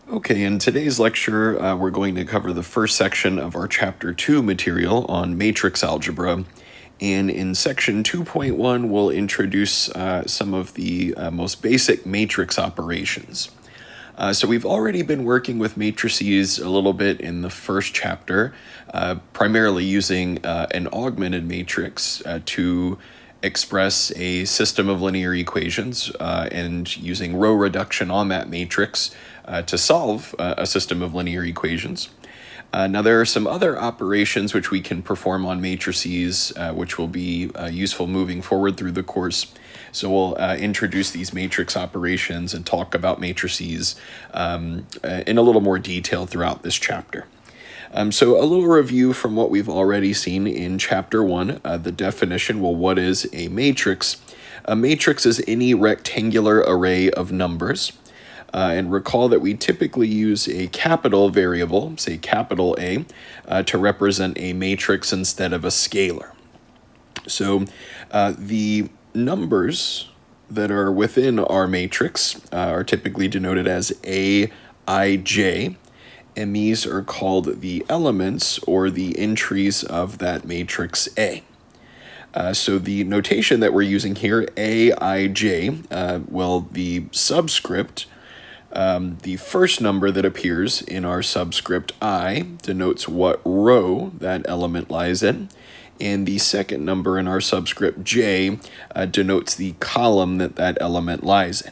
Okay, in today's lecture, we're going to cover the first section of our Chapter 2 material on matrix algebra. And in section 2.1, we'll introduce some of the most basic matrix operations. So we've already been working with matrices a little bit in the first chapter, primarily using an augmented matrix to express a system of linear equations and using row reduction on that matrix to solve a system of linear equations. Now there are some other operations which we can perform on matrices which will be useful moving forward through the course. So we'll introduce these matrix operations and talk about matrices in a little more detail throughout this chapter. So a little review from what we've already seen in Chapter 1, the definition. Well, what is a matrix? A matrix is any rectangular array of numbers. And recall that we typically use a capital variable, say capital A, to represent a matrix instead of a scalar. So the numbers that are within our matrix are typically denoted as A, I, J, and these are called the elements or the entries of that matrix A. So the notation that we're using here, A, I, J, well, the subscript, the first number that appears in our subscript I denotes what row that element lies in, and the second number in our subscript J denotes the column that that element lies in.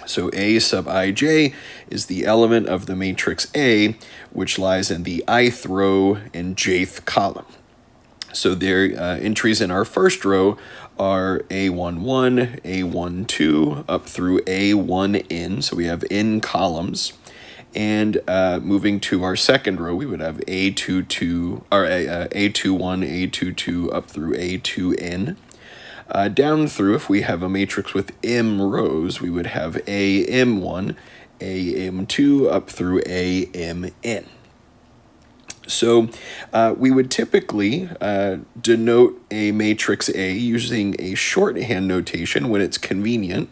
So A sub ij is the element of the matrix A, which lies in the ith row and jth column. So their entries in our first row are A11, A12, up through A1n, so we n columns. And moving to our second row, we would have A22, or A21, A22, up through A2n. Down through, if we have a matrix with m rows, we would have AM1, AM2, up through AMN. So we would typically denote a matrix A using a shorthand notation when it's convenient,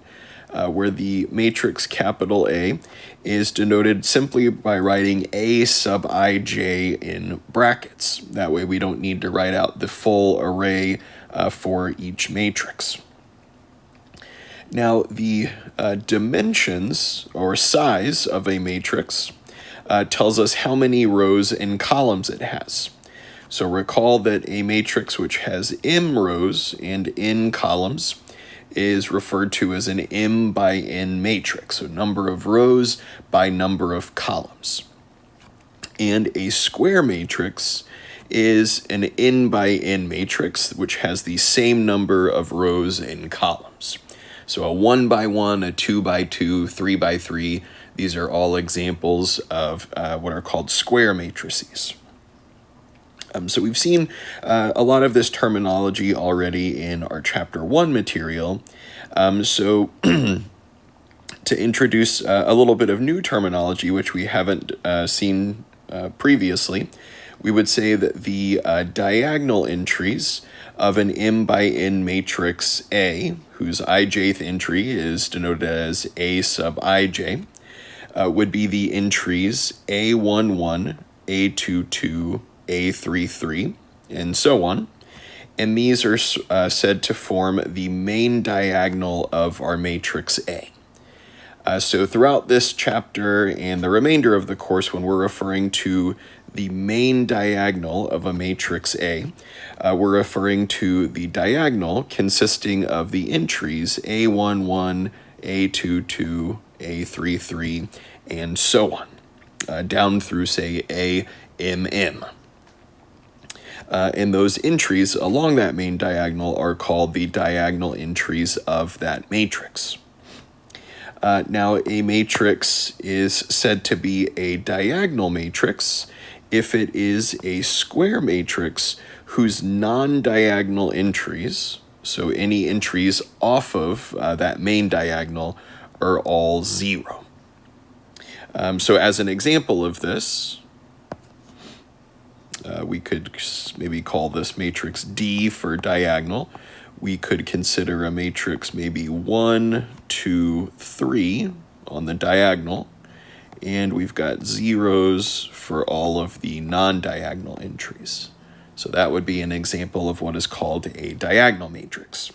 where the matrix capital A is denoted simply by writing A sub ij in brackets. That way we don't need to write out the full array for each matrix. Now the dimensions or size of a matrix tells us how many rows and columns it has. So recall that a matrix which has m rows and n columns is referred to as an m by n matrix, so number of rows by number of columns. And a square matrix is an n by n matrix which has the same number of rows and columns. So a 1 by 1, a 2 by 2, 3 by 3, these are all examples of what are called square matrices. So we've seen a lot of this terminology already in our Chapter 1 material. So to introduce a little bit of new terminology, which we haven't seen previously, we would say that the diagonal entries of an m by n matrix A, whose ijth entry is denoted as A sub ij, would be the entries A11, A22, A33, and so on. And these are said to form the main diagonal of our matrix A. So throughout this chapter and the remainder of the course, when we're referring to the main diagonal of a matrix A, we're referring to the diagonal consisting of the entries A11, A22, A33, and so on, down through, say, AMM. And those entries along that main diagonal are called the diagonal entries of that matrix. Now, a matrix is said to be a diagonal matrix if it is a square matrix whose non-diagonal entries, so any entries off of that main diagonal, are all 0. So as an example of this, we could maybe call this matrix D for diagonal. We could consider a matrix maybe 1, 2, 3 on the diagonal, and we've got zeros for all of the non-diagonal entries. So that would be an example of what is called a diagonal matrix.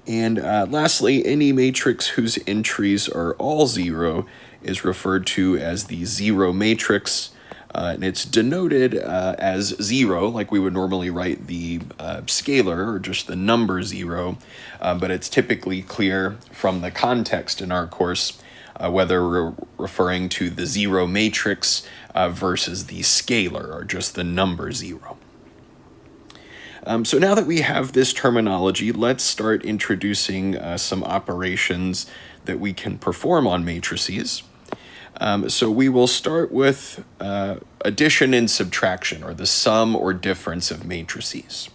And lastly, any matrix whose entries are all zero is referred to as the zero matrix, and it's denoted as zero, like we would normally write the scalar or just the number zero, but it's typically clear from the context in our course whether we're referring to the zero matrix versus the scalar or just the number zero. So now that we have this terminology, let's start introducing some operations that we can perform on matrices. So we will start with addition and subtraction, or the sum or difference of matrices.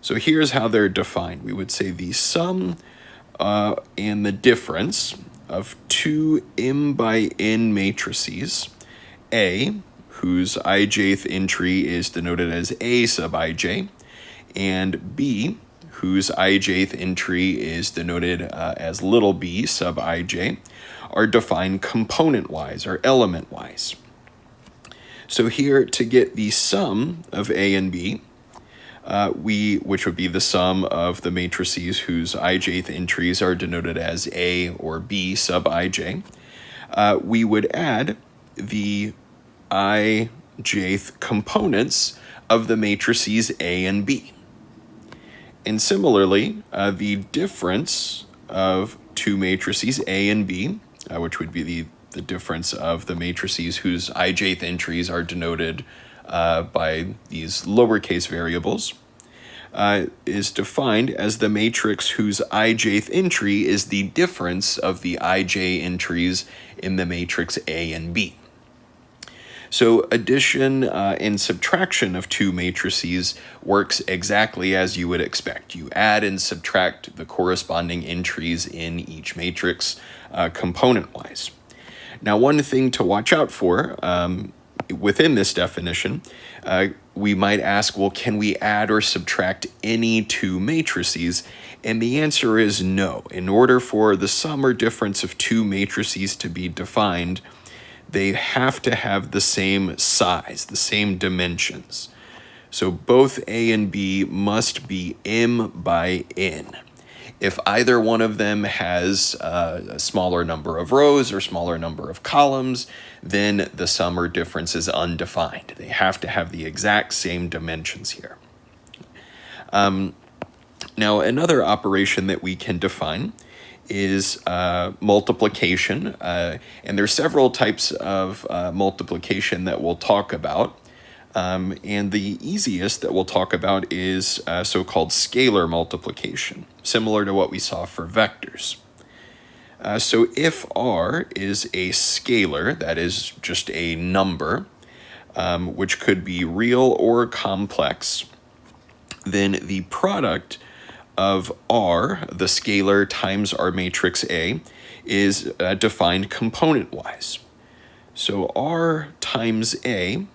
So here's how they're defined. We would say the sum and the difference of two m by n matrices, A, whose ijth entry is denoted as A sub ij, and B, whose ijth entry is denoted as little b sub ij, are defined component-wise or element-wise. So here, to get the sum of A and B, which would be the sum of the matrices whose ijth entries are denoted as A or B sub ij, we would add the ijth components of the matrices A and B. And similarly, the difference of two matrices A and B, which would be the difference of the matrices whose ijth entries are denoted by these lowercase variables, is defined as the matrix whose ijth entry is the difference of the ij entries in the matrix A and B. So addition and subtraction of two matrices works exactly as you would expect. You add and subtract the corresponding entries in each matrix component-wise. Now, one thing to watch out for within this definition, we might ask, well, can we add or subtract any two matrices? And the answer is no. In order for the sum or difference of two matrices to be defined, they have to have the same size, the same dimensions. So both A and B must be m by n. If either one of them has a smaller number of rows or smaller number of columns, then the sum or difference is undefined. They have to have the exact same dimensions here. Now, another operation that we can define is multiplication, and there's several types of multiplication that we'll talk about, and the easiest that we'll talk about is so-called scalar multiplication, similar to what we saw for vectors. So if r is a scalar, that is just a number, which could be real or complex, then the product of r, the scalar, times our matrix A is defined component-wise. So r times A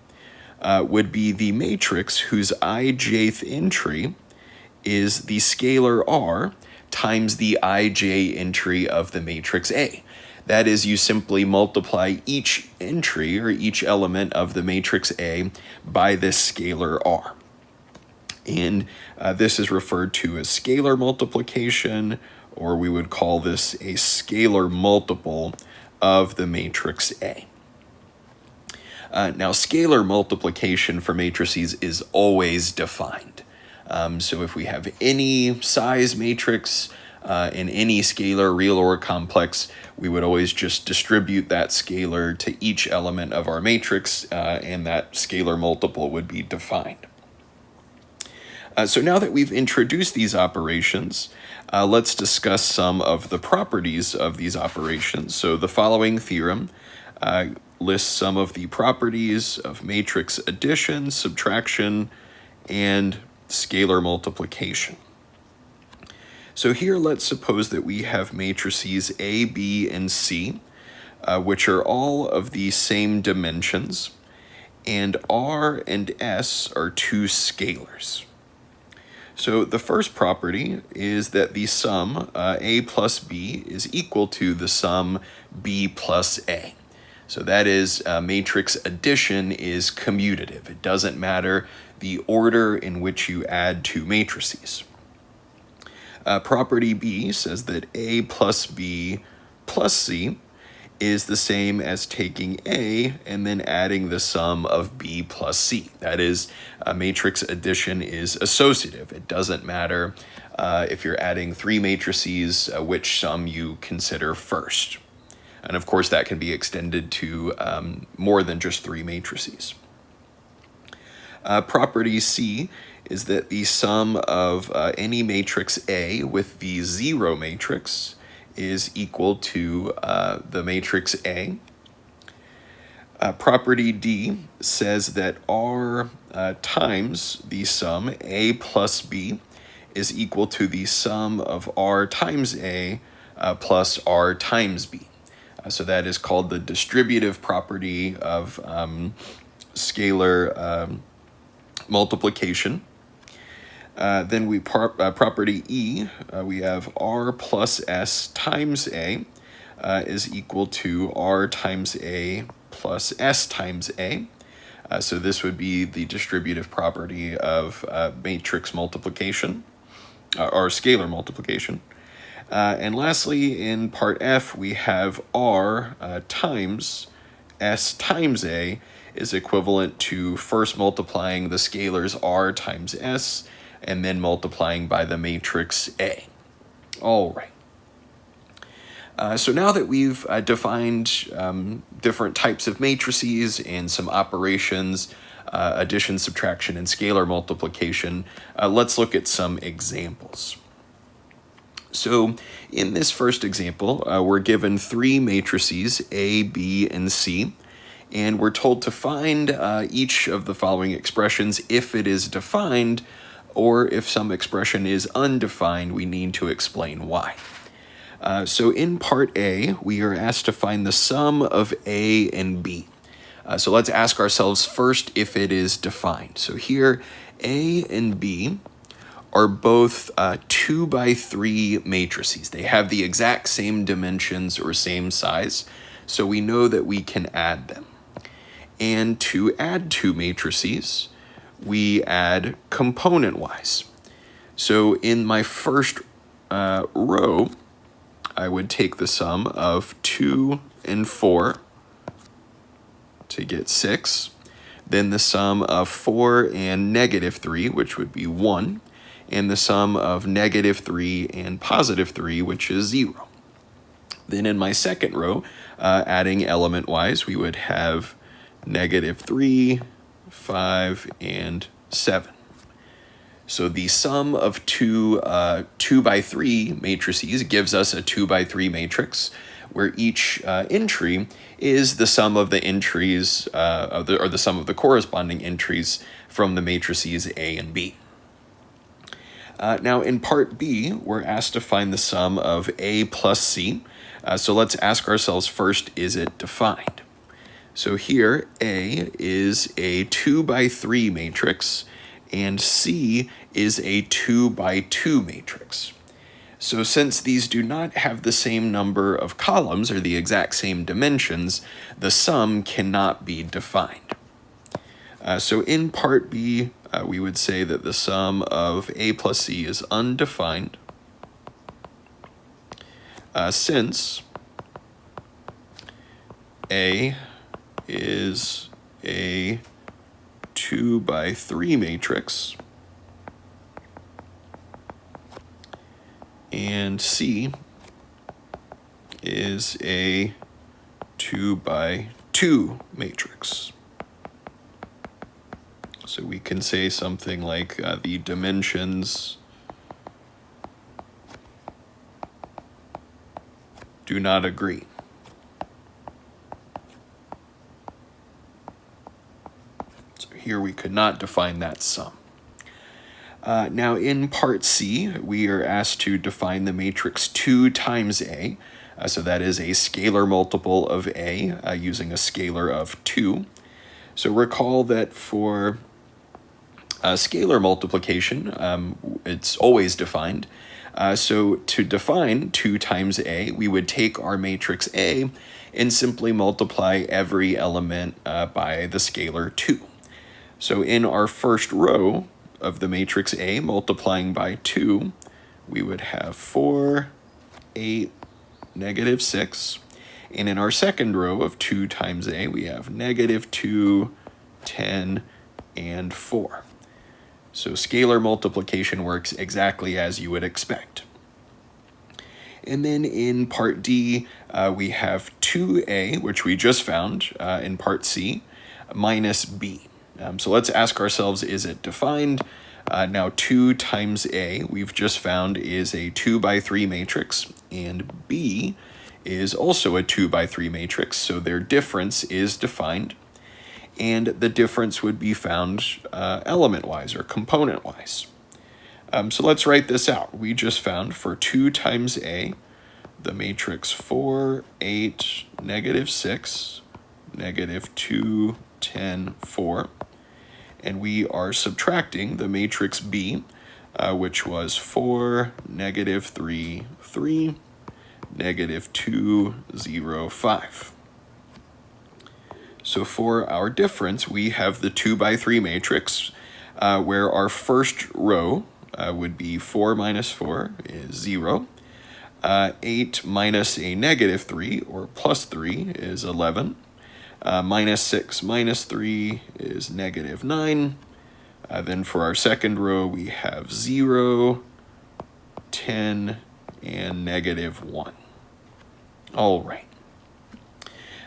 would be the matrix whose ijth entry is the scalar r times the ij entry of the matrix A. That is, you simply multiply each entry or each element of the matrix A by this scalar r. And this is referred to as scalar multiplication, or we would call this a scalar multiple of the matrix A. Now, scalar multiplication for matrices is always defined. So if we have any size matrix in any scalar, real or complex, we would always just distribute that scalar to each element of our matrix, and that scalar multiple would be defined. So now that we've introduced these operations, let's discuss some of the properties of these operations. So the following theorem lists some of the properties of matrix addition, subtraction, and scalar multiplication. So here, let's suppose that we have matrices A, B, and C, which are all of the same dimensions, and R and S are two scalars. So the first property is that the sum a plus b is equal to the sum b plus a. So that is matrix addition is commutative. It doesn't matter the order in which you add two matrices. Property B says that a plus b plus c is the same as taking A and then adding the sum of B plus C. That is, matrix addition is associative. It doesn't matter if you're adding three matrices, which sum you consider first. And of course, that can be extended to more than just three matrices. Property C is that the sum of any matrix A with the zero matrix is equal to the matrix A. Property D says that R times the sum A plus B is equal to the sum of R times A plus R times B. So that is called the distributive property of scalar multiplication. Then we property E, we have R plus S times A is equal to R times A plus S times A. So this would be the distributive property of matrix multiplication, or scalar multiplication. And lastly, in part F, we have R times S times A is equivalent to first multiplying the scalars R times S and then multiplying by the matrix A. All right. So now that we've defined different types of matrices and some operations, addition, subtraction, and scalar multiplication, let's look at some examples. So in this first example, we're given three matrices, A, B, and C, and we're told to find each of the following expressions if it is defined, or if some expression is undefined, we need to explain why. So in part A, we are asked to find the sum of A and B. So let's ask ourselves first if it is defined. So here, A and B are both 2 by 3 matrices. They have the exact same dimensions or same size, so we know that we can add them. And to add two matrices, we add component-wise. So in my first row, I would take the sum of 2 and 4 to get 6, then the sum of 4 and negative 3, which would be 1, and the sum of negative 3 and positive 3, which is 0. Then in my second row, adding element-wise, we would have negative 3, 5, and 7. So the sum of two 2 by 3 matrices gives us a 2 by 3 matrix, where each entry is the sum of the entries, or the sum of the corresponding entries from the matrices A and B. Now in part B, we're asked to find the sum of A plus C. So let's ask ourselves first, is it defined? So here, A is a 2 by 3 matrix, and C is a 2 by 2 matrix. So since these do not have the same number of columns or the exact same dimensions, the sum cannot be defined. So in part B, we would say that the sum of A plus C is undefined, since A is a 2 by 3 matrix, and C is a 2 by 2 matrix. So we can say something like the dimensions do not agree. So here we could not define that sum. Now in part C, we are asked to define the matrix 2 times A. So that is a scalar multiple of A using a scalar of 2. So recall that for Scalar multiplication, it's always defined. So to define 2 times A, we would take our matrix A and simply multiply every element by the scalar 2. So in our first row of the matrix A, multiplying by 2, we would have 4, 8, negative 6. And in our second row of 2 times A, we have negative 2, 10, and 4. So scalar multiplication works exactly as you would expect. And then in part D, we have 2A, which we just found in part C, minus B. So let's ask ourselves, is it defined? Now 2 times A, we've just found, is a 2 by 3 matrix, and B is also a 2 by 3 matrix, so their difference is defined. And the difference would be found element-wise or component-wise. So let's write this out. We just found for 2 times A, the matrix 4, 8, negative 6, negative 2, 10, 4. And we are subtracting the matrix B, which was 4, negative 3, 3, negative 2, 0, 5. So for our difference, we have the 2 by 3 matrix, where our first row would be 4 minus 4 is 0. 8 minus a negative 3, or plus 3, is 11. Minus 6 minus 3 is negative 9. Then for our second row, we have 0, 10, and negative 1. All right.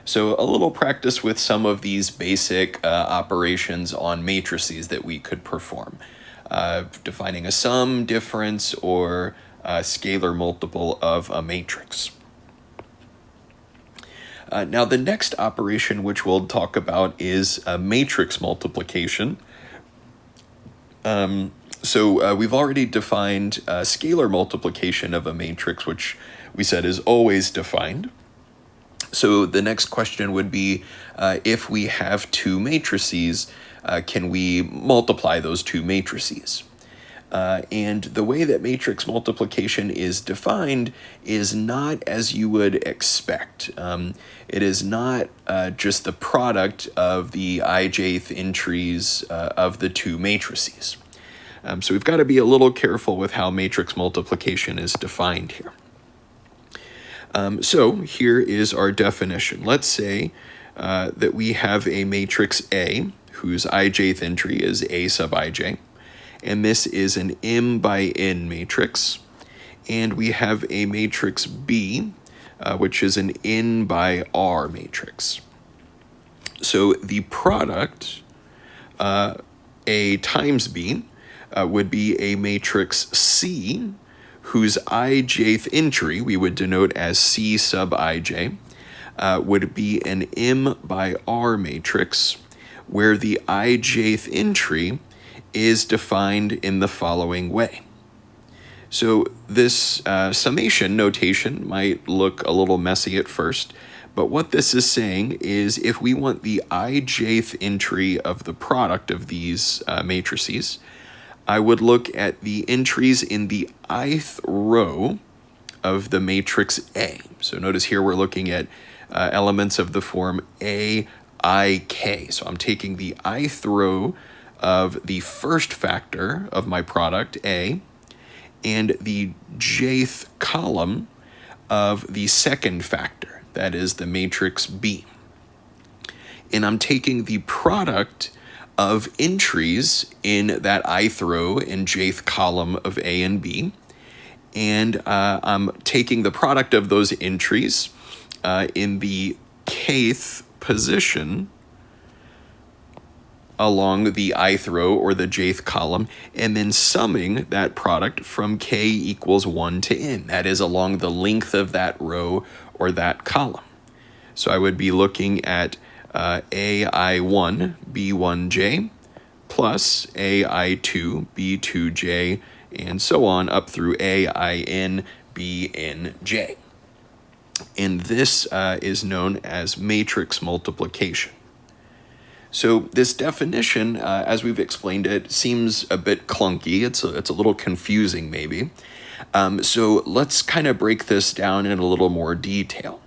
So a little practice with some of these basic operations on matrices that we could perform. Defining a sum, difference, or scalar multiple of a matrix. Now the next operation which we'll talk about is matrix multiplication. So we've already defined scalar multiplication of a matrix, which we said is always defined. So the next question would be, if we have 2 matrices, can we multiply those 2 matrices? And the way that matrix multiplication is defined is not as you would expect. It is not just the product of the ijth entries of the 2 matrices. So we've got to be a little careful with how matrix multiplication is defined here. So here is our definition. Let's say that we have a matrix A whose ijth entry is A sub ij, and this is an m by n matrix, and we have a matrix B, which is an n by r matrix. So the product, A times B, would be a matrix C, whose ijth entry we would denote as C sub ij, would be an m by r matrix, where the ijth entry is defined in the following way. So this summation notation might look a little messy at first, but what this is saying is if we want the ijth entry of the product of these matrices, I would look at the entries in the ith row of the matrix A. So notice here we're looking at elements of the form A, I, K. So I'm taking the ith row of the first factor of my product, A, and the jth column of the second factor, that is the matrix B. And I'm taking the product of entries in that ith row and jth column of A and B, and I'm taking the product of those entries in the kth position along the ith row or the jth column, and then summing that product from k equals 1 to n. That is along the length of that row or that column. So I would be looking at AI1, B1J, plus AI2, B2J, and so on up through AIN, BNJ. And this is known as matrix multiplication. So this definition, as we've explained it, seems a bit clunky. It's a little confusing maybe. So let's kind of break this down in a little more detail.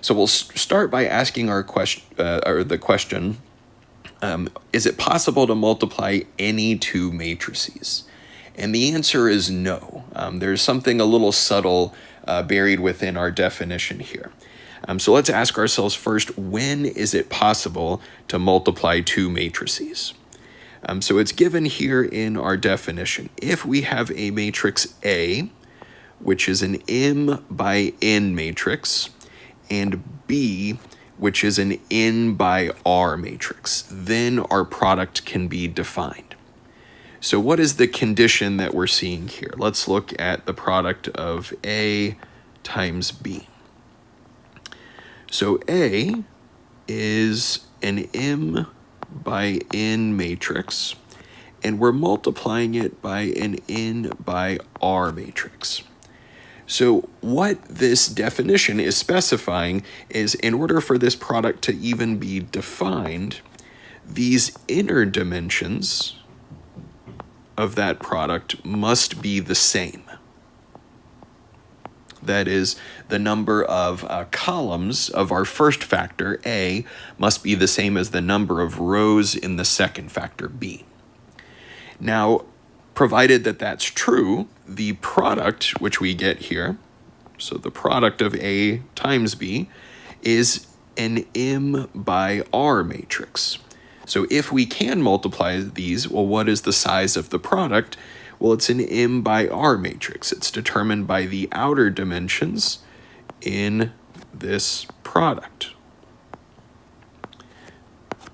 So we'll start by asking our question, is it possible to multiply any two matrices? And the answer is no. There's something a little subtle buried within our definition here. So let's ask ourselves first, when is it possible to multiply two matrices? So it's given here in our definition. If we have a matrix A, which is an M by N matrix, and B, which is an N by R matrix, then our product can be defined. So what is the condition that we're seeing here? Let's look at the product of A times B. So A is an M by N matrix, and we're multiplying it by an N by R matrix. So what this definition is specifying is, in order for this product to even be defined, these inner dimensions of that product must be the same. That is, the number of columns of our first factor, A, must be the same as the number of rows in the second factor, B. Now, provided that that's true, the product which we get here, so the product of A times B, is an M by R matrix. So if we can multiply these, well, what is the size of the product? Well, it's an M by R matrix. It's determined by the outer dimensions in this product.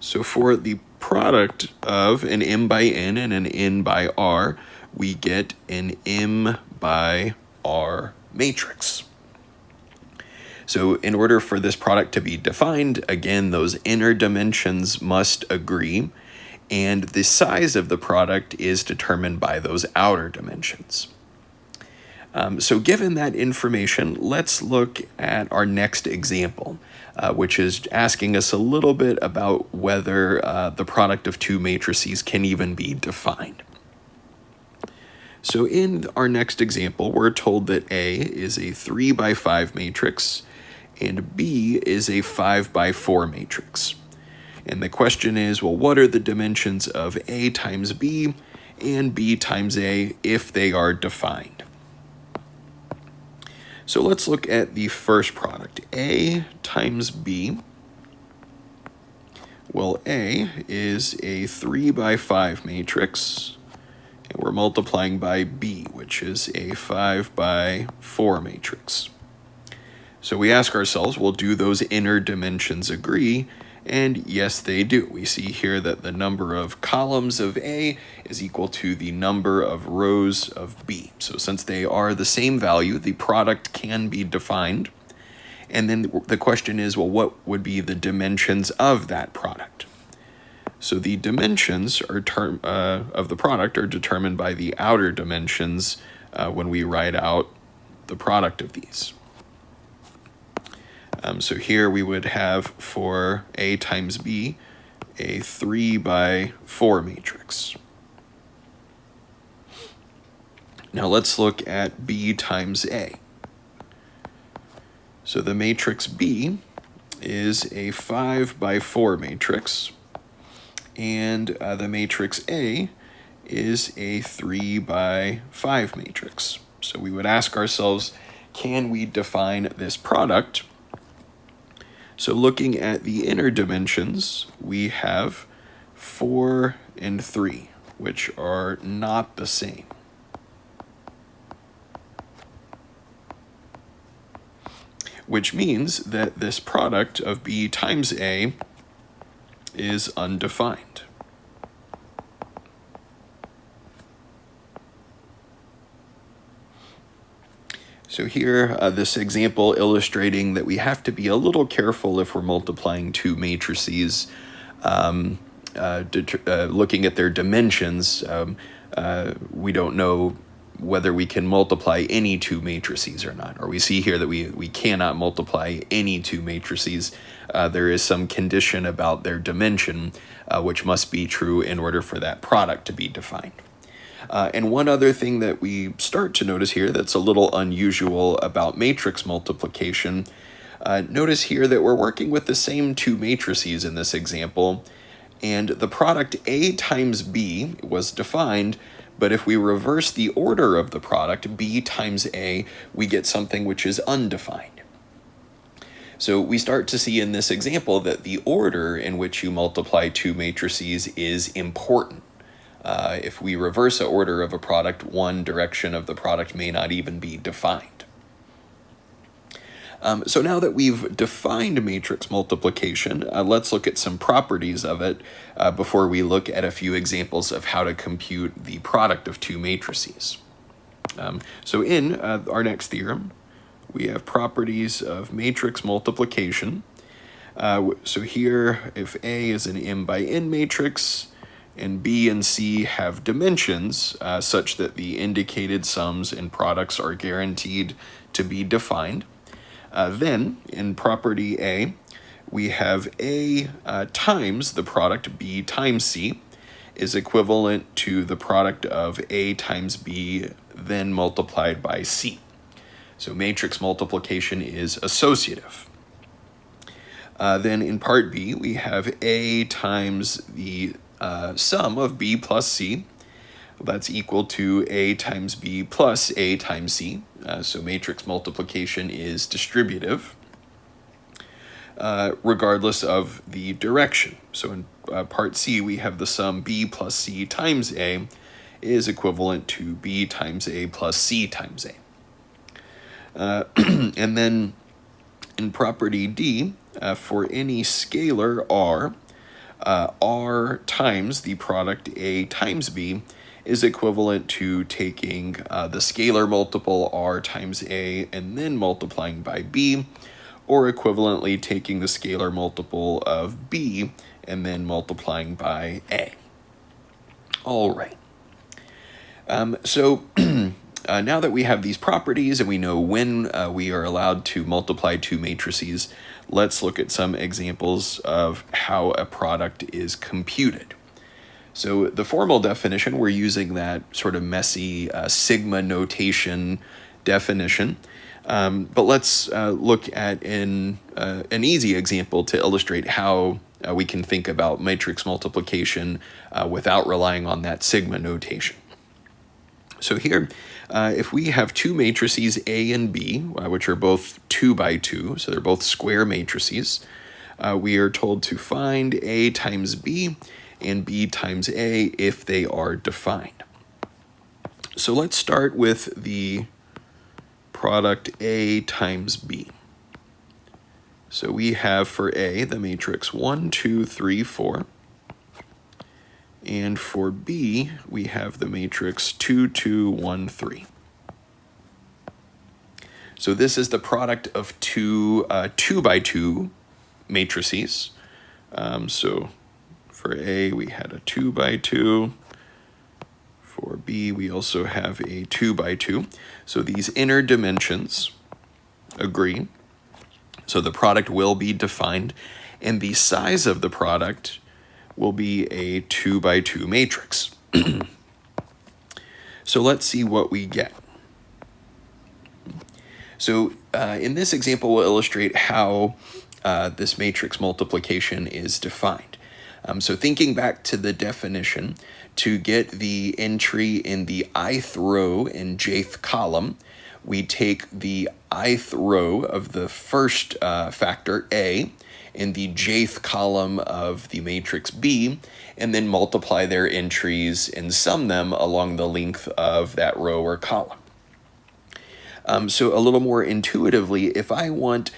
So for the product of an M by N and an N by R, we get an M by R matrix. So in order for this product to be defined, again, those inner dimensions must agree, and the size of the product is determined by those outer dimensions. So given that information, let's look at our next example, which is asking us a little bit about whether the product of two matrices can even be defined. So in our next example, we're told that A is a 3 by 5 matrix and B is a 5 by 4 matrix. And the question is, well, what are the dimensions of A times B and B times A if they are defined? So let's look at the first product, A times B. Well, A is a 3 by 5 matrix, and we're multiplying by B, which is a 5 by 4 matrix. So we ask ourselves, well, do those inner dimensions agree? And yes, they do. We see here that the number of columns of A is equal to the number of rows of B. So since they are the same value, the product can be defined. And then the question is, well, what would be the dimensions of that product? So the dimensions are of the product are determined by the outer dimensions when we write out the product of these. So here we would have for A times B a 3 by 4 matrix. Now let's look at B times A. So the matrix B is a 5 by 4 matrix, and the matrix A is a 3 by 5 matrix. So we would ask ourselves, can we define this product? So looking at the inner dimensions, we have 4 and 3, which are not the same. Which means that this product of B times A is undefined. So here, this example illustrating that we have to be a little careful if we're multiplying two matrices, looking at their dimensions. We don't know whether we can multiply any two matrices or not. Or we see here that we cannot multiply any two matrices. There is some condition about their dimension, which must be true in order for that product to be defined. And one other thing that we start to notice here that's a little unusual about matrix multiplication, notice here that we're working with the same two matrices in this example, and the product A times B was defined, but if we reverse the order of the product, B times A, we get something which is undefined. So we start to see in this example that the order in which you multiply two matrices is important. If we reverse the order of a product, one direction of the product may not even be defined. So now that we've defined matrix multiplication, let's look at some properties of it before we look at a few examples of how to compute the product of two matrices. So in our next theorem, we have properties of matrix multiplication. So here, if A is an m by n matrix, and B and C have dimensions such that the indicated sums and products are guaranteed to be defined, then, in property A, we have A times the product B times C is equivalent to the product of A times B then multiplied by C. So matrix multiplication is associative. Then in part B, we have A times the sum of B plus C. That's equal to A times B plus A times C. So matrix multiplication is distributive, regardless of the direction. So in part C, we have the sum B plus C times A is equivalent to B times A plus C times A. And then in property D, for any scalar R, R times the product A times B is equivalent to taking the scalar multiple R times A and then multiplying by B, or equivalently taking the scalar multiple of B and then multiplying by A. All right. So now that we have these properties and we know when we are allowed to multiply two matrices, let's look at some examples of how a product is computed. So the formal definition, we're using that sort of messy sigma notation definition. But let's look at an easy example to illustrate how we can think about matrix multiplication without relying on that sigma notation. So here, if we have two matrices A and B, which are both 2 by 2, so they're both square matrices, we are told to find A times B and B times A if they are defined. So let's start with the product A times B. So we have for A the matrix 1, 2, 3, 4. And for B, we have the matrix 2, 2, 1, 3. So this is the product of two 2 by 2 matrices. So for A, we had a 2 by 2. For B, we also have a 2 by 2. So these inner dimensions agree. So the product will be defined, and the size of the product will be a 2 by 2 matrix. So let's see what we get. So in this example, we'll illustrate how this matrix multiplication is defined. So thinking back to the definition, to get the entry in the ith row and jth column, we take the ith row of the first factor A in the jth column of the matrix B, and then multiply their entries and sum them along the length of that row or column. So a little more intuitively, if I want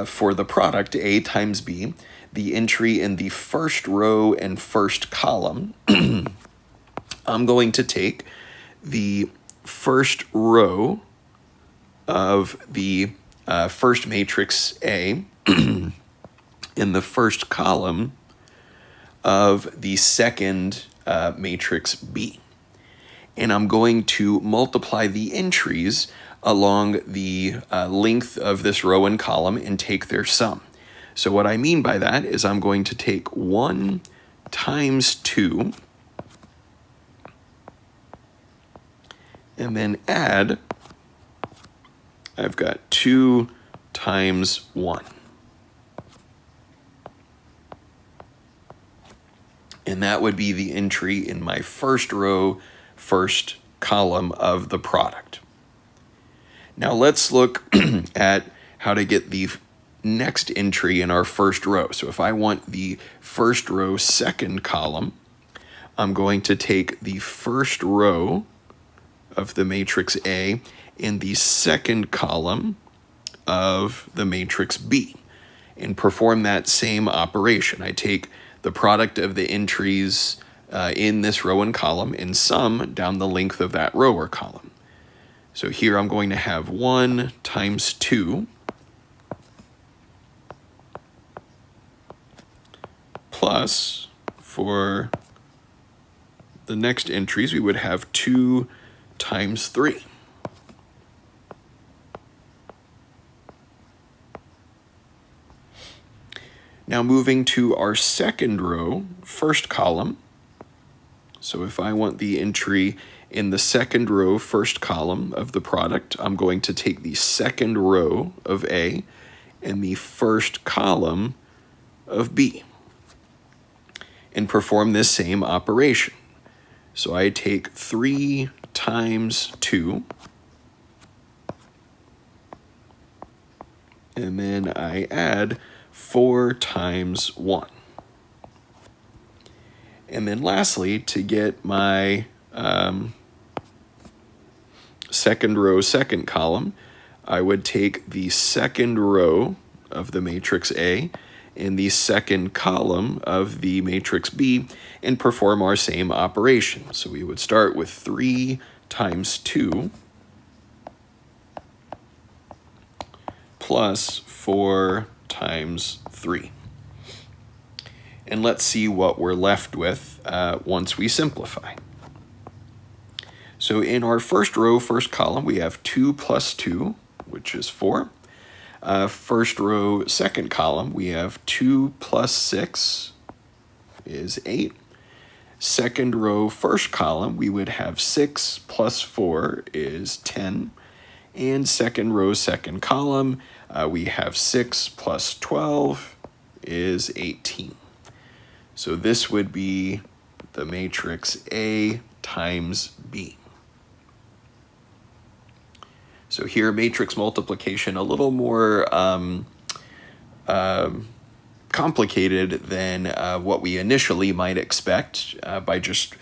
for the product A times B, the entry in the first row and first column, I'm going to take the first row of the first matrix A in the first column of the second matrix B. and I'm going to multiply the entries along the length of this row and column and take their sum. So what I mean by that is I'm going to take 1 times 2 and then add, I've got 2 times 1. And that would be the entry in my first row, first column of the product. Now let's look at how to get the next entry in our first row. So if I want the first row, second column, I'm going to take the first row of the matrix A in the second column of the matrix B and perform that same operation. I take the product of the entries in this row and column and sum down the length of that row or column. So here I'm going to have 1 times 2 plus, for the next entries, we would have 2 times 3. Now moving to our second row, first column. So if I want the entry in the second row, first column of the product, I'm going to take the second row of A and the first column of B and perform this same operation. So I take 3 times 2, and then I add 4 times 1. And then lastly, to get my second row, second column, I would take the second row of the matrix A and the second column of the matrix B and perform our same operation. So we would start with 3 times 2 plus 4 times 3. And let's see what we're left with once we simplify. So in our first row, first column, we have 2 plus 2, which is 4. First row, second column, we have 2 plus 6 is 8. Second row, first column, we would have 6 plus 4 is 10. And second row, second column, we have 6 plus 12 is 18. So this would be the matrix A times B. So here, matrix multiplication, a little more complicated than what we initially might expect by just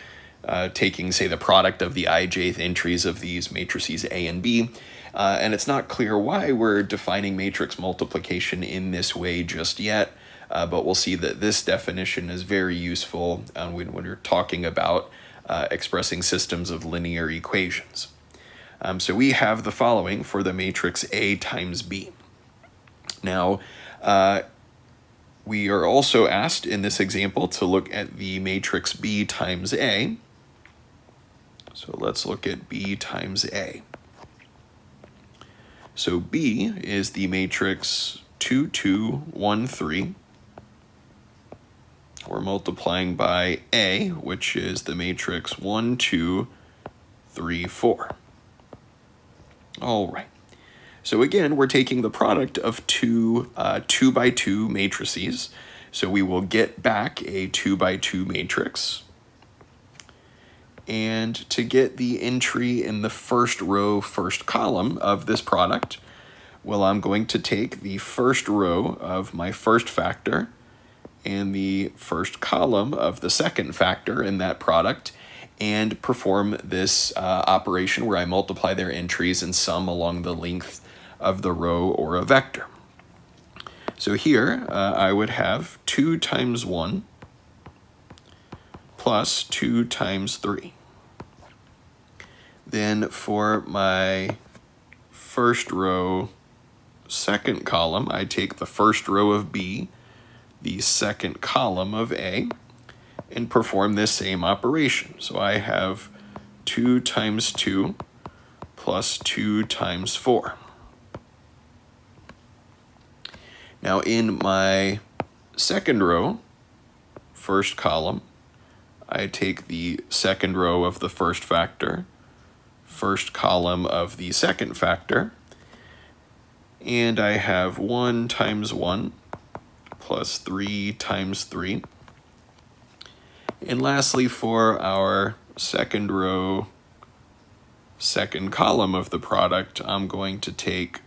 taking, say, the product of the ijth entries of these matrices A and B. And it's not clear why we're defining matrix multiplication in this way just yet, but we'll see that this definition is very useful when we're talking about expressing systems of linear equations. So we have the following for the matrix A times B. Now, we are also asked in this example to look at the matrix B times A. So let's look at B times A. So B is the matrix 2, 2, 1, 3. We're multiplying by A, which is the matrix 1, 2, 3, 4. All right. So again, we're taking the product of two 2 by 2 matrices. So we will get back a 2 by 2 matrix. And to get the entry in the first row, first column of this product, well, I'm going to take the first row of my first factor and the first column of the second factor in that product and perform this operation where I multiply their entries and sum along the length of the row or a vector. So here I would have 2 times 1 plus 2 times 3. Then for my first row, second column, I take the first row of B, the second column of A, and perform this same operation. So I have 2 times 2 plus 2 times 4. Now in my second row, first column, I take the second row of the first factor, first column of the second factor, and I have 1 times 1 plus 3 times 3. And lastly, for our second row, second column of the product, I'm going to take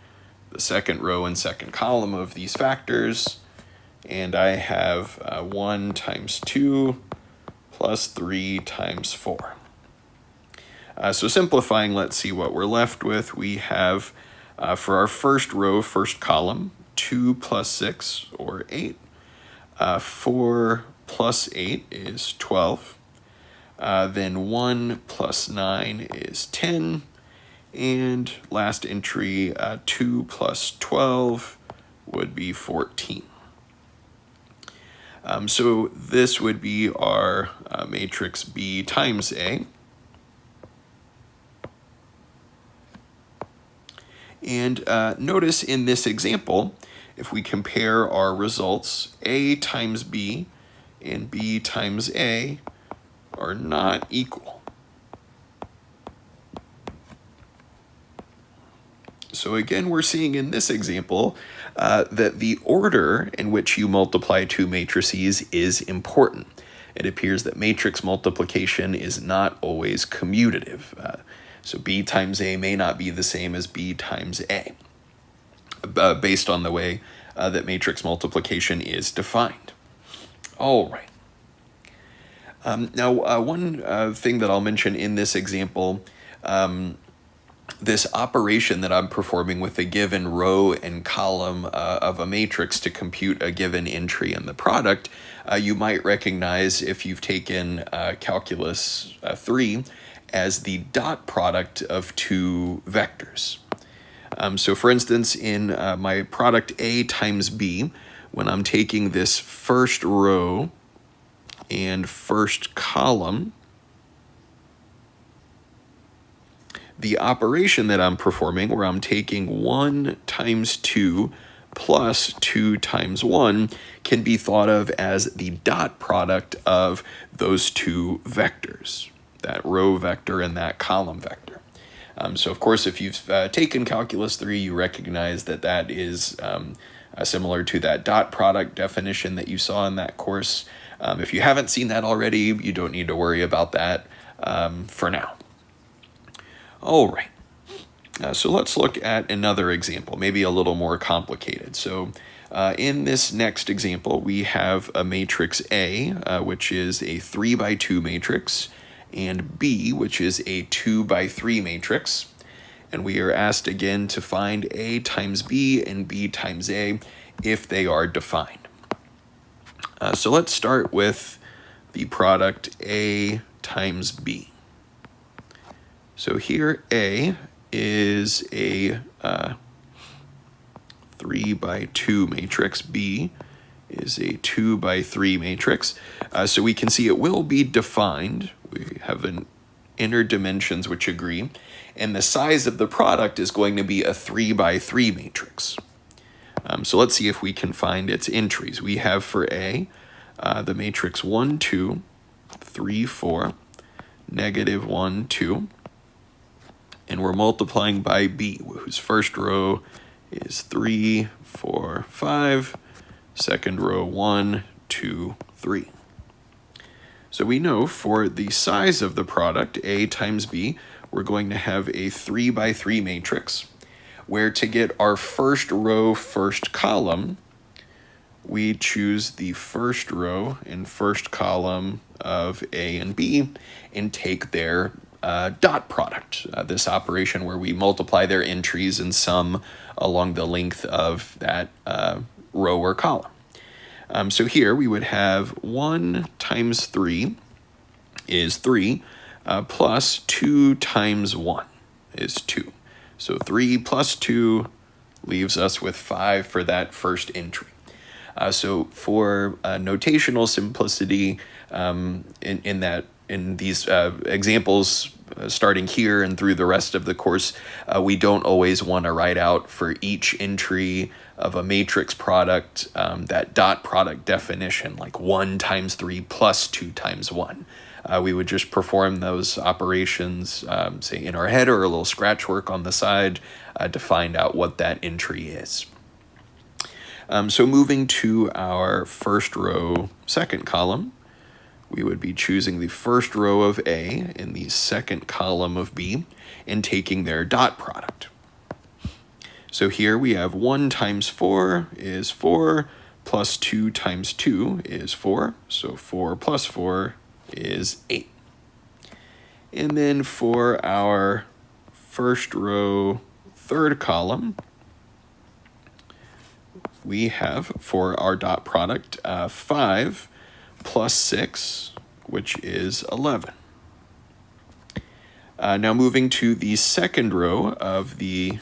the second row and second column of these factors, and I have 1 times 2 plus 3 times 4. So simplifying, let's see what we're left with. We have, for our first row, first column, 2 plus 6, or 8. 4 plus 8 is 12. Then 1 plus 9 is 10. And last entry, 2 plus 12 would be 14. So this would be our matrix B times A. And notice in this example, if we compare our results, A times B and B times A are not equal. So again, we're seeing in this example that the order in which you multiply two matrices is important. It appears that matrix multiplication is not always commutative. So B times A may not be the same as B times A, based on the way that matrix multiplication is defined. All right. Now, one thing that I'll mention in this example, this operation that I'm performing with a given row and column of a matrix to compute a given entry in the product, you might recognize if you've taken Calculus 3 as the dot product of two vectors. So for instance, in my product A times B, when I'm taking this first row and first column, the operation that I'm performing, where I'm taking 1 times 2 plus 2 times 1, can be thought of as the dot product of those two vectors, that row vector and that column vector. So of course, if you've taken Calculus 3, you recognize that that is similar to that dot product definition that you saw in that course. If you haven't seen that already, you don't need to worry about that for now. All right, so let's look at another example, maybe a little more complicated. So in this next example, we have a matrix A, which is a 3 by 2 matrix, and B, which is a 2 by 3 matrix. And we are asked again to find A times B and B times A if they are defined. So let's start with the product A times B. So here A is a 3 by 2 matrix. B is a 2 by 3 matrix. So we can see it will be defined. We have an inner dimensions which agree. And the size of the product is going to be a 3 by 3 matrix. So let's see if we can find its entries. We have for A, the matrix 1, 2, 3, 4, negative 1, 2. And we're multiplying by B, whose first row is 3, 4, 5, second row 1, 2, 3. So we know for the size of the product, A times B, we're going to have a 3 by 3 matrix, where to get our first row, first column, we choose the first row and first column of A and B and take their dot product, this operation where we multiply their entries and sum along the length of that row or column. So here we would have 1 times 3 is 3, plus 2 times 1 is 2. So 3 plus 2 leaves us with 5 for that first entry. So for notational simplicity, in that in these examples, starting here and through the rest of the course, we don't always want to write out for each entry of a matrix product that dot product definition, like 1 times 3 plus 2 times 1. We would just perform those operations, say, in our head or a little scratch work on the side to find out what that entry is. So moving to our first row, second column, we would be choosing the first row of A and the second column of B and taking their dot product. So here we have 1 times 4 is 4, plus 2 times 2 is 4, so 4 plus 4 is 8. And then for our first row, third column, we have for our dot product 5 plus 6, which is 11. Now moving to the second row of the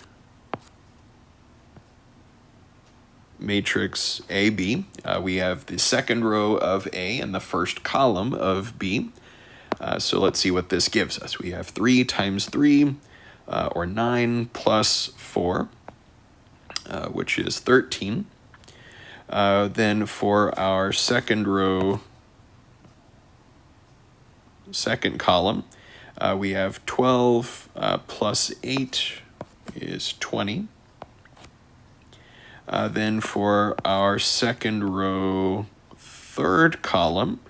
matrix AB, we have the second row of A and the first column of B. So let's see what this gives us. We have 3 times 3, or 9 plus 4, which is 13. Then for our second row, second column, we have 12 plus 8 is 20. Then for our second row, third column,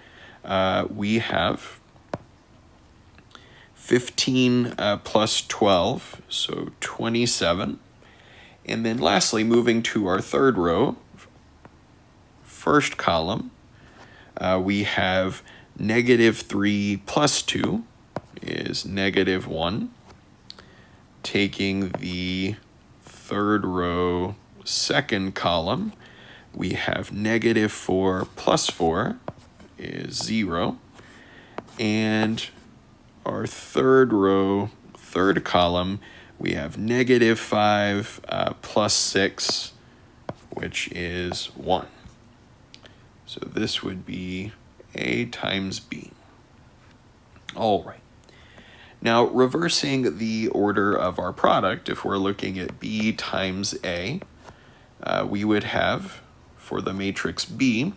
we have 15 plus 12, so 27. And then lastly, moving to our third row, first column, we have -3 plus 2 is -1. Taking the third row, second column, we have -4 plus 4 is 0. And our third row, third column, we have -5 plus 6, which is 1. So this would be A times B. All right. Now, reversing the order of our product, if we're looking at B times A, we would have, for the matrix B,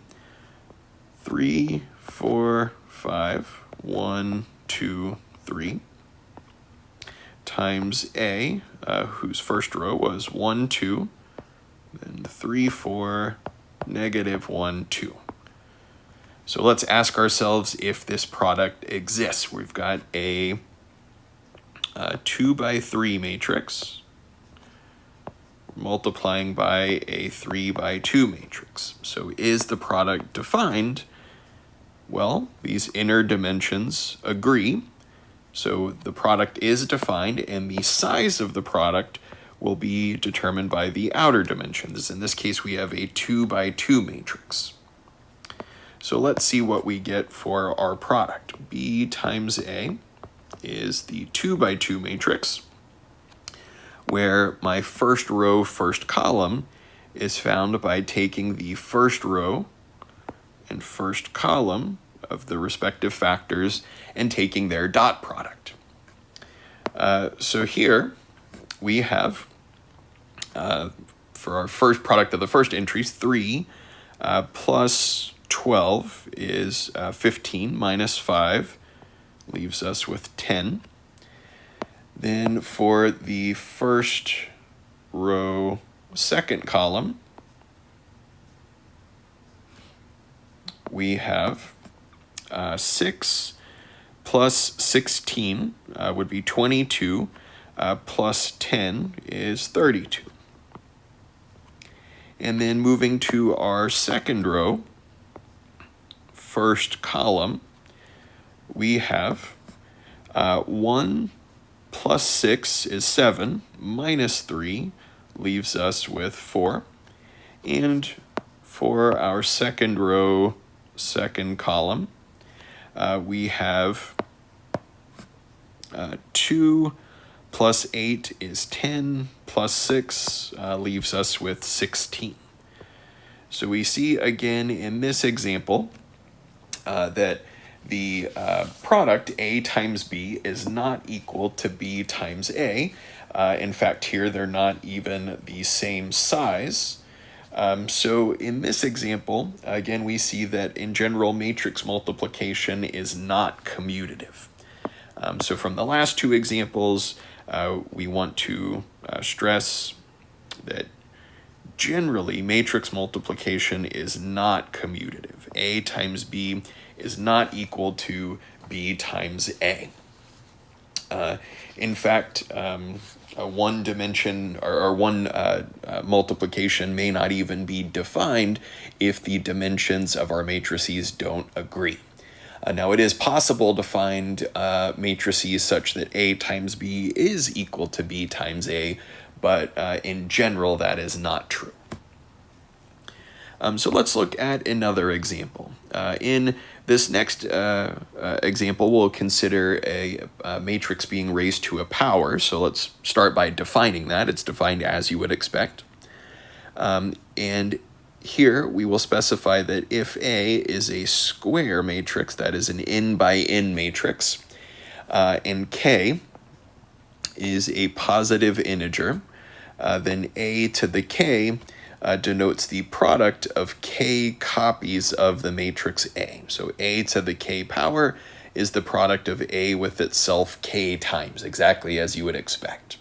3, 4, 5, 1, 2, 3, times A, whose first row was 1, 2, then 3, 4, -1, 2. So let's ask ourselves if this product exists. We've got a 2 by 3 matrix multiplying by a 3 by 2 matrix. So is the product defined? Well, these inner dimensions agree. So the product is defined, and the size of the product will be determined by the outer dimensions. In this case, we have a 2 by 2 matrix. So let's see what we get for our product. B times A is the 2 by 2 matrix, where my first row, first column is found by taking the first row and first column of the respective factors and taking their dot product. So here we have, for our first product of the first entries, 3 plus 12 is 15 minus 5 leaves us with 10. Then for the first row, second column, we have 6 plus 16 would be 22, plus 10 is 32. And then moving to our second row, first column, we have 1 plus 6 is 7, minus 3 leaves us with 4. And for our second row, second column, we have 2 plus 8 is 10, plus 6 leaves us with 16. So we see again in this example that the product A times B is not equal to B times A. In fact, here they're not even the same size. So in this example, again, we see that in general, matrix multiplication is not commutative. So from the last two examples, we want to stress that generally matrix multiplication is not commutative. A times B is not equal to B times A. In fact, one dimension or one multiplication may not even be defined if the dimensions of our matrices don't agree. Now, it is possible to find matrices such that A times B is equal to B times A, but in general, that is not true. So let's look at another example. In this next example, we'll consider a matrix being raised to a power. So let's start by defining that. It's defined as you would expect. And here we will specify that if A is a square matrix, that is an n by n matrix, and K is a positive integer, then A to the K denotes the product of K copies of the matrix A. So A to the K power is the product of A with itself K times, exactly as you would expect.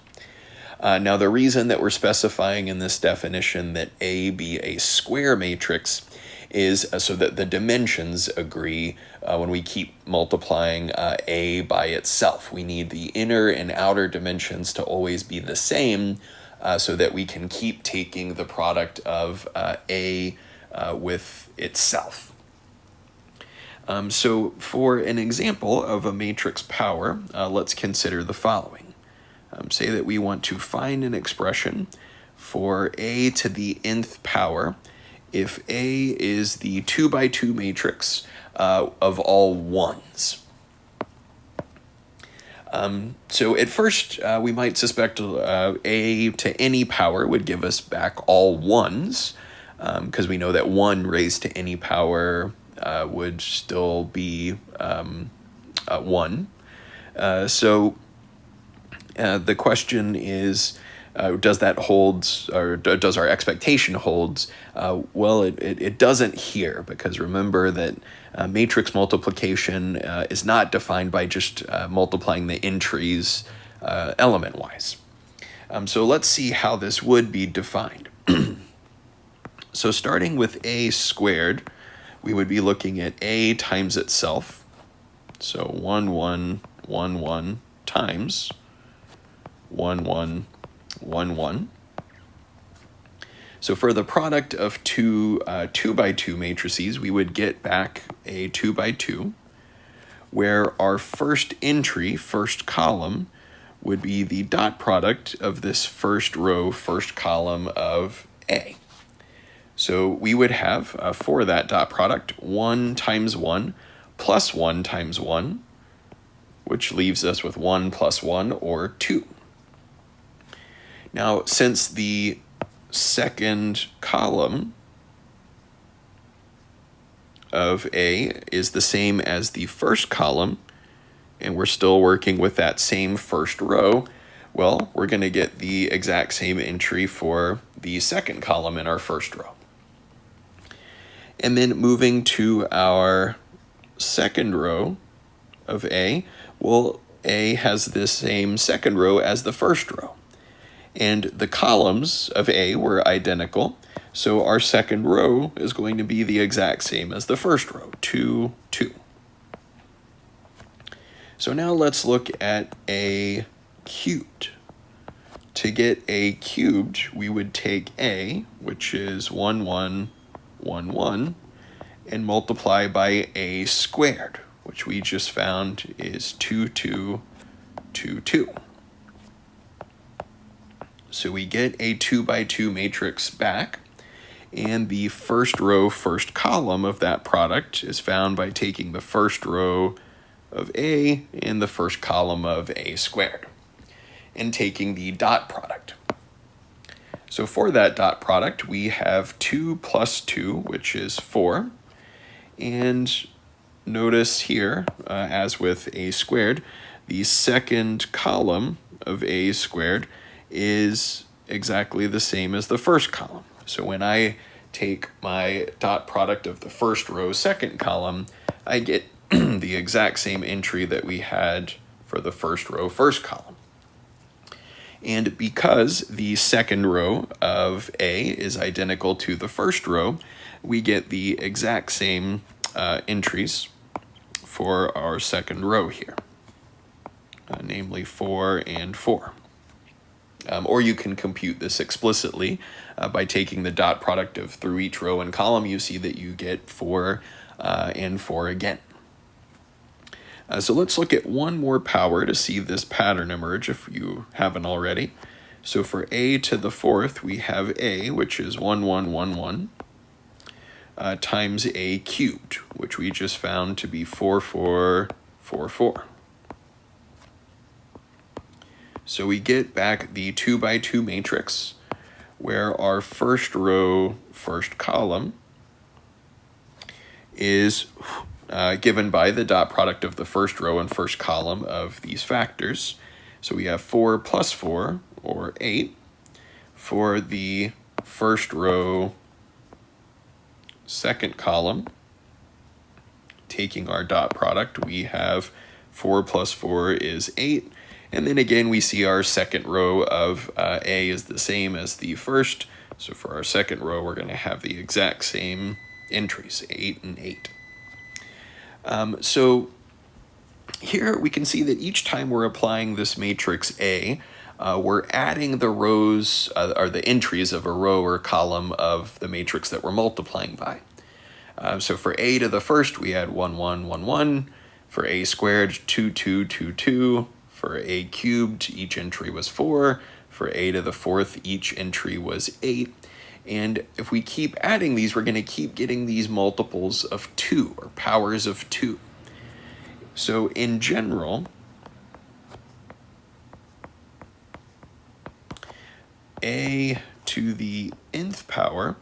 Now, the reason that we're specifying in this definition that A be a square matrix is so that the dimensions agree when we keep multiplying A by itself. We need the inner and outer dimensions to always be the same so that we can keep taking the product of A with itself. So for an example of a matrix power, let's consider the following. Say that we want to find an expression for A to the nth power if A is the 2 by 2 matrix of all ones. So at first, we might suspect A to any power would give us back all ones, because we know that 1 raised to any power would still be 1. So the question is, does that hold, or does our expectation hold? Well, it doesn't here, because remember that matrix multiplication is not defined by just multiplying the entries element-wise. So let's see how this would be defined. So starting with A squared, we would be looking at A times itself. So 1, 1, 1, 1 times 1, 1, 1, 1. So for the product of two 2 by 2 matrices, we would get back a 2 by 2, where our first entry, first column, would be the dot product of this first row, first column of A. So we would have, for that dot product, 1 times 1 plus 1 times 1, which leaves us with 1 plus 1, or 2. Now, since the second column of A is the same as the first column, and we're still working with that same first row, well, we're going to get the exact same entry for the second column in our first row. And then moving to our second row of A, well, A has the same second row as the first row. And the columns of A were identical, so our second row is going to be the exact same as the first row, 2, 2. So now let's look at A cubed. To get A cubed, we would take A, which is 1, 1, 1, 1, and multiply by A squared, which we just found is 2, 2, 2, 2. So we get a 2 by 2 matrix back, and the first row, first column of that product is found by taking the first row of A and the first column of A squared, and taking the dot product. So for that dot product, we have 2 plus 2, which is 4, and notice here, as with a squared, the second column of a squared is exactly the same as the first column. So when I take my dot product of the first row, second column, I get the exact same entry that we had for the first row, first column. And because the second row of A is identical to the first row, we get the exact same entries for our second row here, namely 4 and 4. Or you can compute this explicitly by taking the dot product of through each row and column. You see that you get 4 and 4 again. So let's look at one more power to see this pattern emerge if you haven't already. So for a to the fourth, we have a, which is 1, 1, 1, 1, times a cubed, which we just found to be 4, 4, 4, 4. So we get back the 2 by 2 matrix, where our first row, first column is given by the dot product of the first row and first column of these factors. So we have 4 plus 4, or 8, for the first row, second column. Taking our dot product, we have 4 plus 4 is 8. And then again, we see our second row of A is the same as the first. So for our second row, we're going to have the exact same entries, 8 and 8. So here we can see that each time we're applying this matrix A, we're adding the rows, or the entries of a row or column of the matrix that we're multiplying by. So for A to the first, we add 1, 1, 1, 1. For A squared, 2, 2, 2, 2. For A cubed, each entry was 4. For A to the fourth, each entry was 8. And if we keep adding these, we're going to keep getting these multiples of 2, or powers of 2. So in general, A to the nth power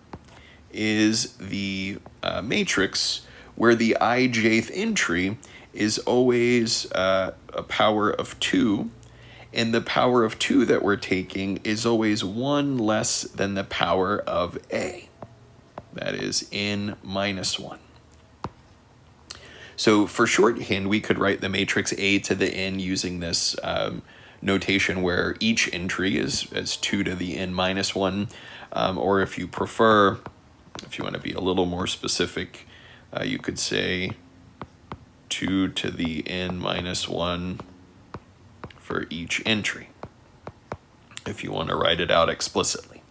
is the matrix where the ijth entry is always a power of 2, and the power of 2 that we're taking is always 1 less than the power of A. That is n minus 1. So for shorthand, we could write the matrix A to the n using this notation where each entry is as 2 to the n minus 1. Or if you prefer, if you want to be a little more specific, you could say 2 to the n minus 1 for each entry, if you want to write it out explicitly.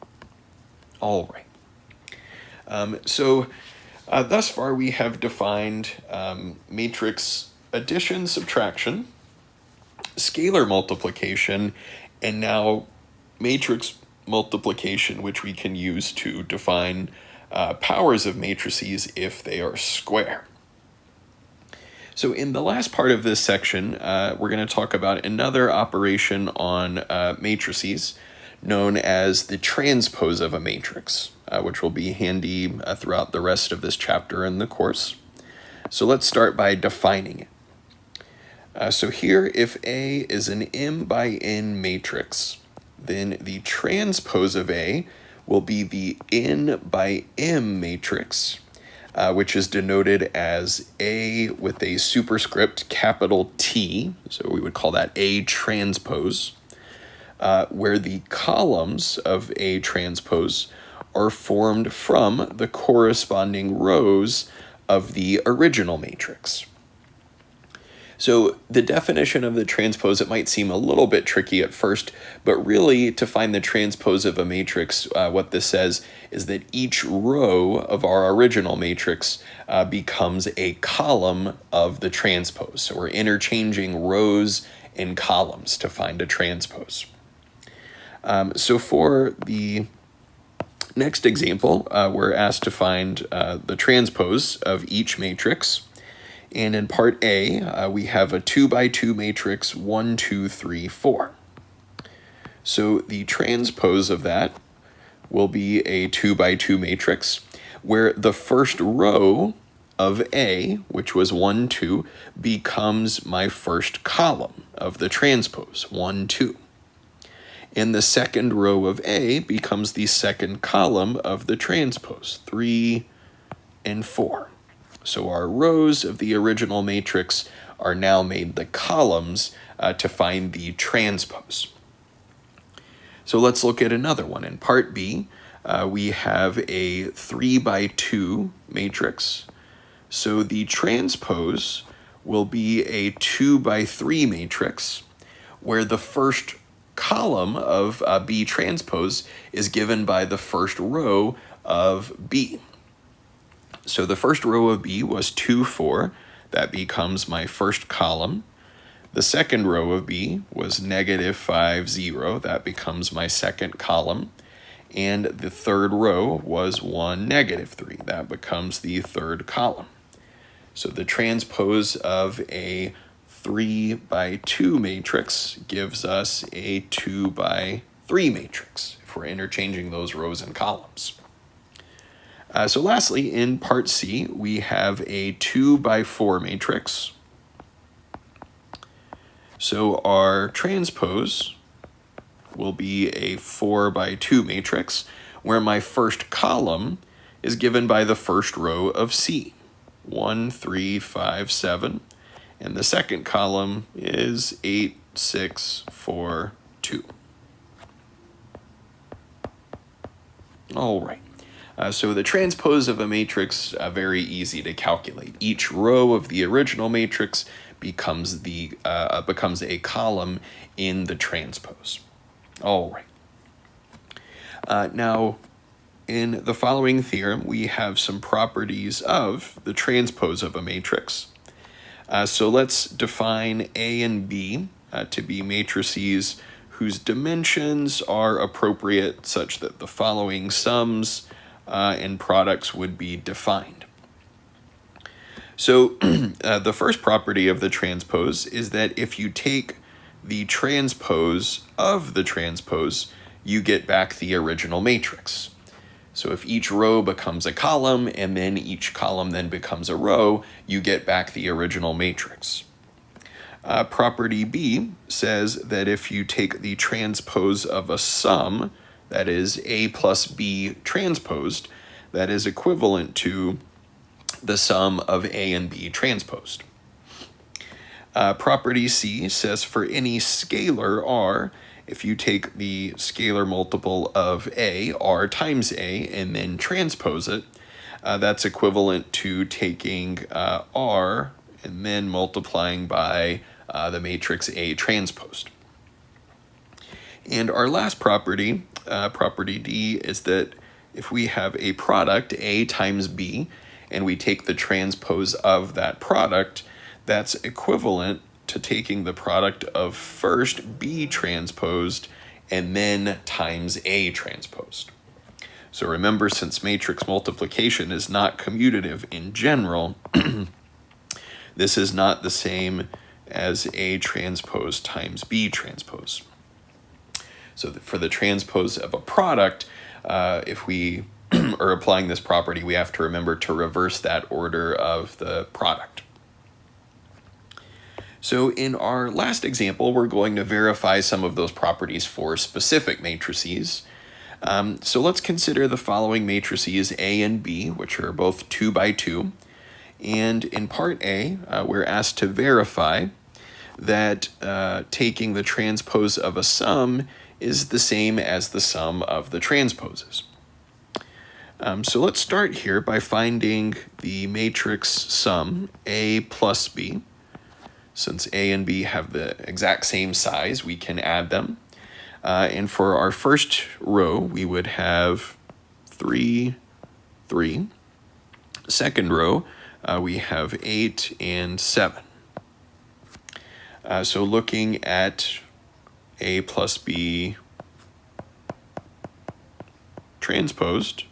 All right. So thus far we have defined matrix addition, subtraction, scalar multiplication, and now matrix multiplication, which we can use to define powers of matrices if they are square. So in the last part of this section, we're going to talk about another operation on matrices known as the transpose of a matrix, which will be handy throughout the rest of this chapter in the course. So let's start by defining it. So here, if A is an m by n matrix, then the transpose of A will be the n by m matrix, which is denoted as A with a superscript capital T, so we would call that A transpose, where the columns of A transpose are formed from the corresponding rows of the original matrix. So the definition of the transpose, it might seem a little bit tricky at first, but really to find the transpose of a matrix, what this says is that each row of our original matrix becomes a column of the transpose. So we're interchanging rows and columns to find a transpose. So for the next example, we're asked to find the transpose of each matrix. And in part A, we have a 2 by 2 matrix, 1, 2, 3, 4. So the transpose of that will be a 2 by 2 matrix, where the first row of A, which was 1, 2, becomes my first column of the transpose, 1, 2. And the second row of A becomes the second column of the transpose, 3 and 4. So our rows of the original matrix are now made the columns to find the transpose. So let's look at another one. In part B, we have a 3 by 2 matrix. So the transpose will be a 2 by 3 matrix, where the first column of B transpose is given by the first row of B. So the first row of B was 2, 4. That becomes my first column. The second row of B was negative 5, 0. That becomes my second column. And the third row was 1, negative 3. That becomes the third column. So the transpose of a 3 by 2 matrix gives us a 2 by 3 matrix if we're interchanging those rows and columns. So lastly, in part C, we have a 2 by 4 matrix. So our transpose will be a 4 by 2 matrix, where my first column is given by the first row of C, 1, 3, 5, 7, and the second column is 8, 6, 4, 2. All right. So the transpose of a matrix, very easy to calculate. Each row of the original matrix becomes a column in the transpose. All right. Now, in the following theorem, we have some properties of the transpose of a matrix. So let's define A and B to be matrices whose dimensions are appropriate such that the following sums and products would be defined. So the first property of the transpose is that if you take the transpose of the transpose, you get back the original matrix. So if each row becomes a column and then each column then becomes a row, you get back the original matrix. Property B says that if you take the transpose of a sum, that is A plus B transposed, that is equivalent to the sum of A and B transposed. Property C says for any scalar R, if you take the scalar multiple of A, R times A, and then transpose it, that's equivalent to taking R and then multiplying by the matrix A transposed. And our last property, property D, is that if we have a product, A times B, and we take the transpose of that product, that's equivalent to taking the product of first B transposed and then times A transposed. So remember, since matrix multiplication is not commutative in general, this is not the same as A transpose times B transpose. So for the transpose of a product, if we are applying this property, we have to remember to reverse that order of the product. So in our last example, we're going to verify some of those properties for specific matrices. So let's consider the following matrices A and B, which are both 2 by 2. And in part A, we're asked to verify that taking the transpose of a sum is the same as the sum of the transposes. So let's start here by finding the matrix sum A plus B. Since A and B have the exact same size, we can add them. And for our first row, we would have 3, 3. Second row, we have 8 and 7. So looking at A plus B transposed,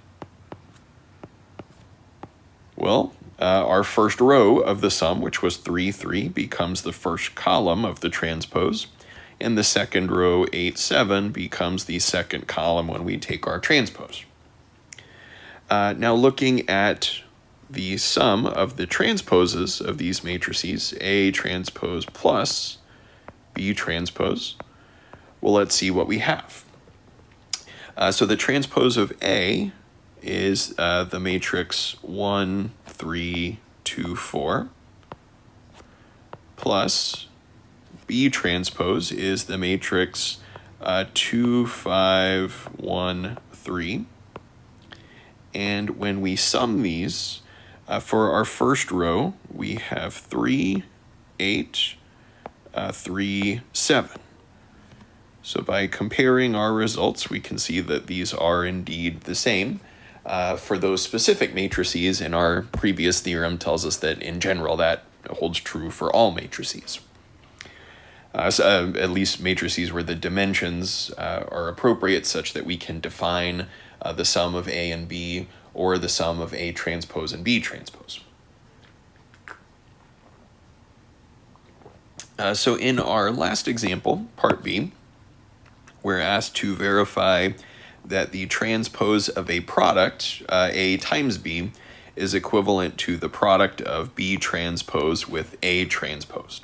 well, our first row of the sum, which was 3, 3, becomes the first column of the transpose, and the second row, 8, 7, becomes the second column when we take our transpose. Now looking at the sum of the transposes of these matrices, A transpose plus B transpose, well, let's see what we have. So the transpose of A is the matrix 1, 3, 2, 4, plus B transpose is the matrix 2, 5, 1, 3. And when we sum these, for our first row, we have 3, 8, 3, 7. So by comparing our results, we can see that these are indeed the same. For those specific matrices, and our previous theorem tells us that in general that holds true for all matrices. At least matrices where the dimensions are appropriate such that we can define the sum of A and B, or the sum of A transpose and B transpose. So in our last example, part B, we're asked to verify that the transpose of a product, A times B, is equivalent to the product of B transpose with A transpose.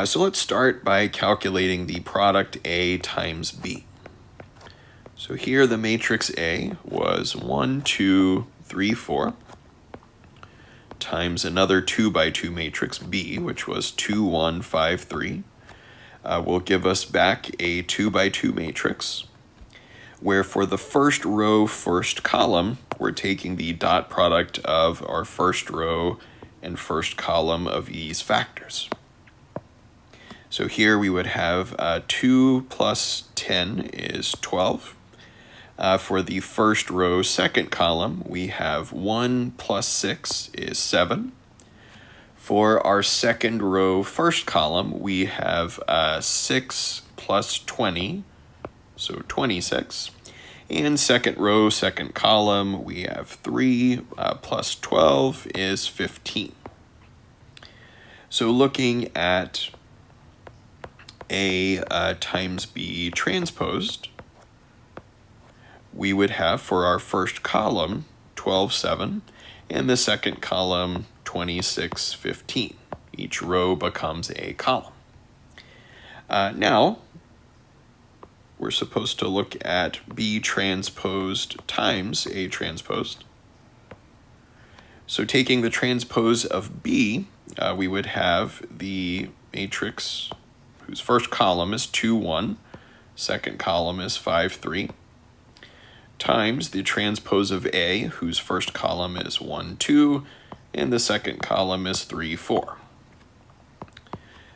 So let's start by calculating the product A times B. So here the matrix A was 1, 2, 3, 4, times another 2 by 2 matrix B, which was 2, 1, 5, 3. Will give us back a 2 by 2 matrix, where for the first row, first column, we're taking the dot product of our first row and first column of these factors. So here we would have 2 plus 10 is 12. For the first row, second column, we have 1 plus 6 is 7. For our second row, first column, we have 6 plus 20, so 26. And second row, second column, we have 3 plus 12 is 15. So looking at A times B transposed, we would have for our first column 12, 7, and the second column 26, 15. Each row becomes a column. Now, we're supposed to look at B transposed times A transposed. So taking the transpose of B, we would have the matrix whose first column is 2, 1, second column is 5, 3, times the transpose of A, whose first column is 1, 2, and the second column is 3, 4.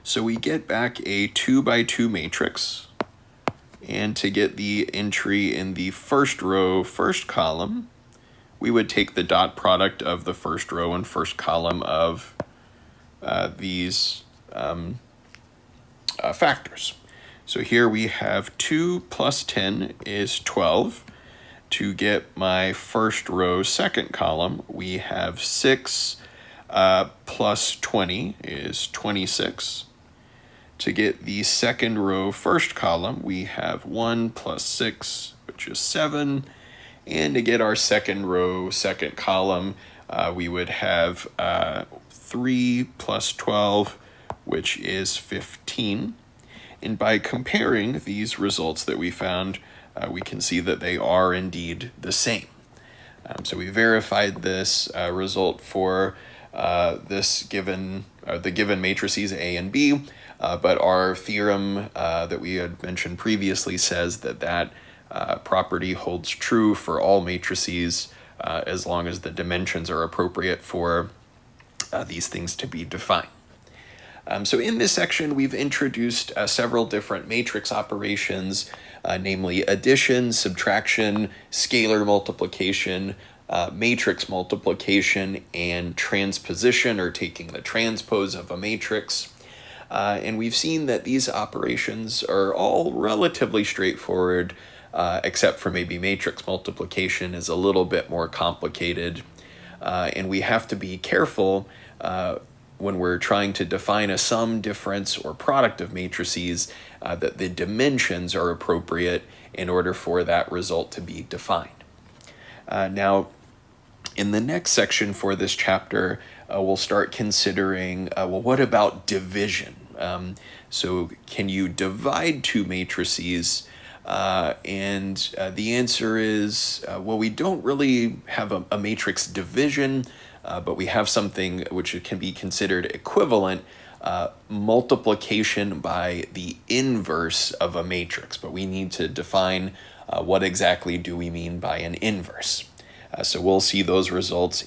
So we get back a 2 by 2 matrix, and to get the entry in the first row, first column, we would take the dot product of the first row and first column of these factors. So here we have 2 plus 10 is 12. To get my first row, second column, we have 6 plus 20 is 26. To get the second row, first column, we have 1 plus 6, which is 7. And to get our second row, second column, we would have 3 plus 12, which is 15. And by comparing these results that we found, we can see that they are indeed the same. So we verified this result for the given matrices A and B, but our theorem that we had mentioned previously says that that property holds true for all matrices as long as the dimensions are appropriate for these things to be defined. So in this section, we've introduced several different matrix operations, namely addition, subtraction, scalar multiplication, matrix multiplication, and transposition, or taking the transpose of a matrix. And we've seen that these operations are all relatively straightforward, except for maybe matrix multiplication is a little bit more complicated. And we have to be careful when we're trying to define a sum, difference, or product of matrices, that the dimensions are appropriate in order for that result to be defined. Now, In the next section for this chapter, we'll start considering, well, what about division? So can you divide two matrices? And the answer is, well, we don't really have a matrix division, but we have something which can be considered equivalent, multiplication by the inverse of a matrix. But we need to define what exactly do we mean by an inverse. So we'll see those results